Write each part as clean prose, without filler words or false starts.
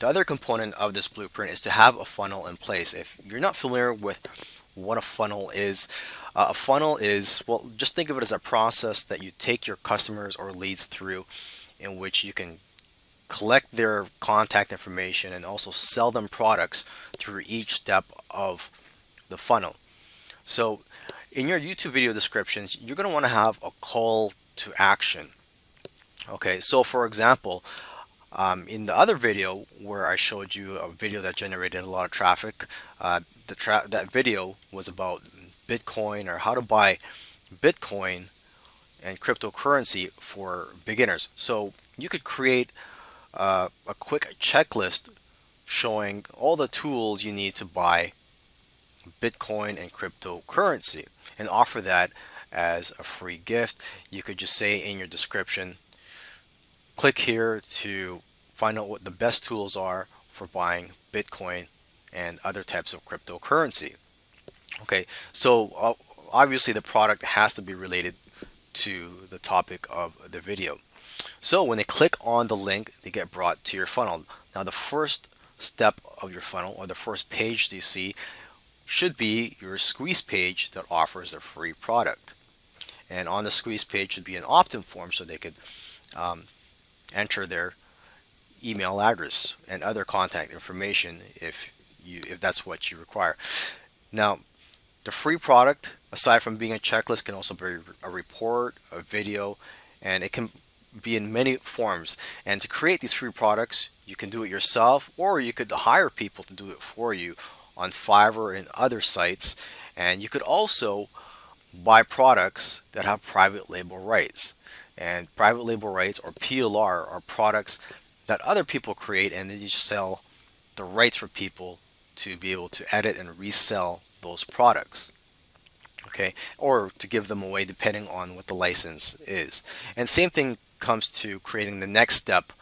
The other component of this blueprint is to have a funnel in place. If you're not familiar with what a funnel is, well, just think of it as a process that you take your customers or leads through, in which you can collect their contact information and also sell them products through each step of the funnel. So in your YouTube video descriptions, you're going to want to have a call to action. Okay, so for example, in the other video where I showed you a video that generated a lot of traffic, that video was about Bitcoin, or how to buy Bitcoin and cryptocurrency for beginners. So you could create a quick checklist showing all the tools you need to buy Bitcoin and cryptocurrency and offer that as a free gift. You could just say in your description, click here to find out what the best tools are for buying Bitcoin and other types of cryptocurrency. Okay, so obviously the product has to be related to the topic of the video. So when they click on the link, they get brought to your funnel. Now the first step of your funnel, or the first page you see, should be your squeeze page that offers a free product. And on the squeeze page should be an opt-in form, so they could enter their email address and other contact information if that's what you require. Now, the free product, aside from being a checklist, can also be a report, a video, and it can be in many forms. And to create these free products, you can do it yourself, or you could hire people to do it for you on Fiverr and other sites. And you could also buy products that have private label rights. And private label rights, or PLR, are products that other people create, and then you sell the rights for people to be able to edit and resell those products. Okay, or to give them away depending on what the license is. And same thing comes to creating the next step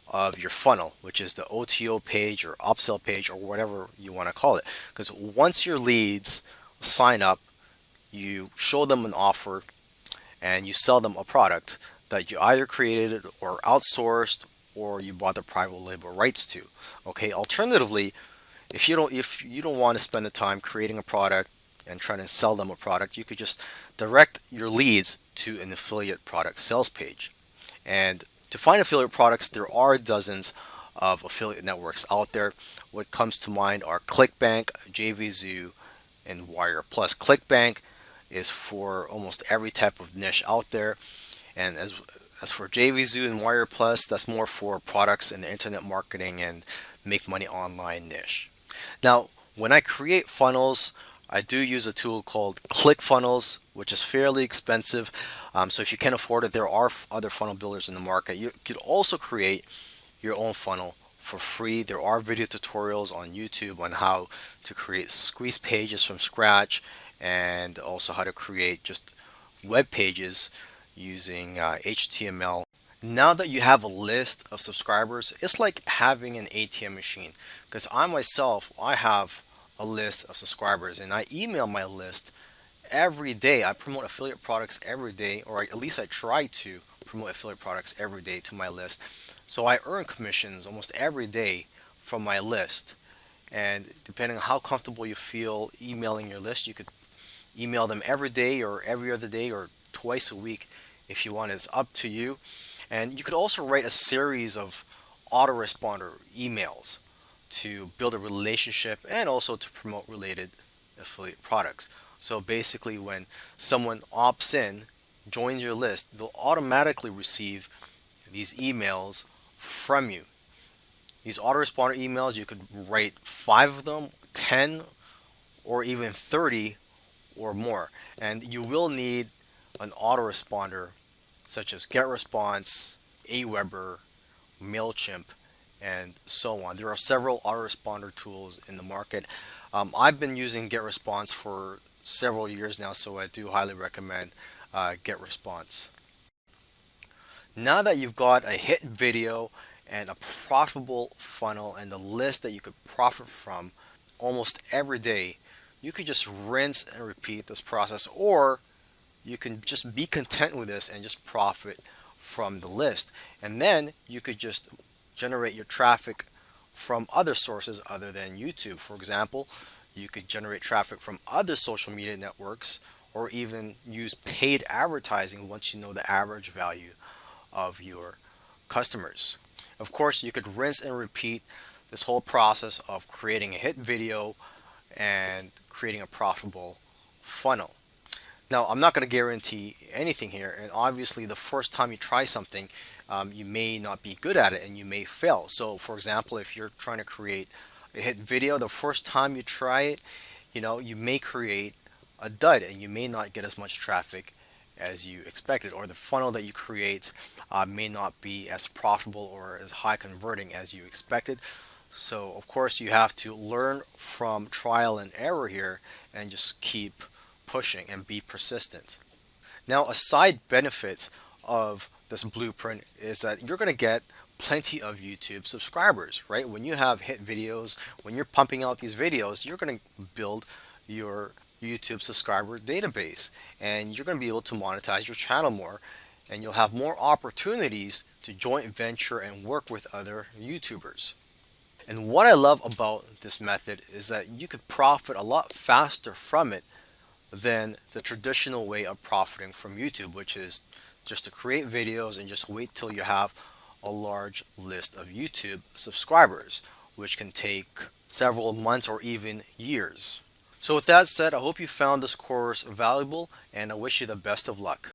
of your funnel, which is the OTO page or upsell page or whatever you want to call it. Because once your leads sign up, you show them an offer and you sell them a product that you either created or outsourced, or you bought the private label rights to. Okay, alternatively, if you don't want to spend the time creating a product and trying to sell them a product, you could just direct your leads to an affiliate product sales page. And to find affiliate products, there are dozens of affiliate networks out there. What comes to mind are ClickBank, JVZoo, and Wire Plus. ClickBank is for almost every type of niche out there, and as for JVZoo and Wire Plus, that's more for products and internet marketing and make money online niche. Now, when I create funnels, I do use a tool called ClickFunnels, which is fairly expensive. So if you can't afford it, there are other funnel builders in the market. You could also create your own funnel for free. There are video tutorials on YouTube on how to create squeeze pages from scratch, and also how to create just web pages using HTML. Now that you have a list of subscribers, it's like having an ATM machine, because I have a list of subscribers and I email my list every day. I promote affiliate products every day, or at least I try to promote affiliate products every day to my list. So I earn commissions almost every day from my list. And depending on how comfortable you feel emailing your list, you could email them every day or every other day or twice a week if you want. It's up to you. And you could also write a series of autoresponder emails to build a relationship and also to promote related affiliate products. So basically, when someone opts in, joins your list, they'll automatically receive these emails from you. These autoresponder emails, you could write 5 of them, 10, or even 30 or more. And you will need an autoresponder such as GetResponse, Aweber, MailChimp, and so on. There are several autoresponder tools in the market. I've been using GetResponse for several years now, so I do highly recommend GetResponse. Now that you've got a hit video and a profitable funnel and a list that you could profit from almost every day, you could just rinse and repeat this process, or you can just be content with this and just profit from the list. And then you could just generate your traffic from other sources other than YouTube. For example, you could generate traffic from other social media networks or even use paid advertising once you know the average value of your customers. Of course, you could rinse and repeat this whole process of creating a hit video and creating a profitable funnel. Now, I'm not going to guarantee anything here, and obviously, the first time you try something, you may not be good at it and you may fail. So, for example, if you're trying to create a hit video, the first time you try it, you may create a dud and you may not get as much traffic as you expected, or the funnel that you create may not be as profitable or as high converting as you expected. So, of course, you have to learn from trial and error here and just keep pushing and be persistent. Now, a side benefit of this blueprint is that you're going to get plenty of YouTube subscribers, right? When you have hit videos, when you're pumping out these videos, you're going to build your YouTube subscriber database and you're going to be able to monetize your channel more, and you'll have more opportunities to joint venture and work with other YouTubers. And what I love about this method is that you could profit a lot faster from it than the traditional way of profiting from YouTube, which is just to create videos and just wait till you have a large list of YouTube subscribers, which can take several months or even years. So with that said, I hope you found this course valuable and I wish you the best of luck.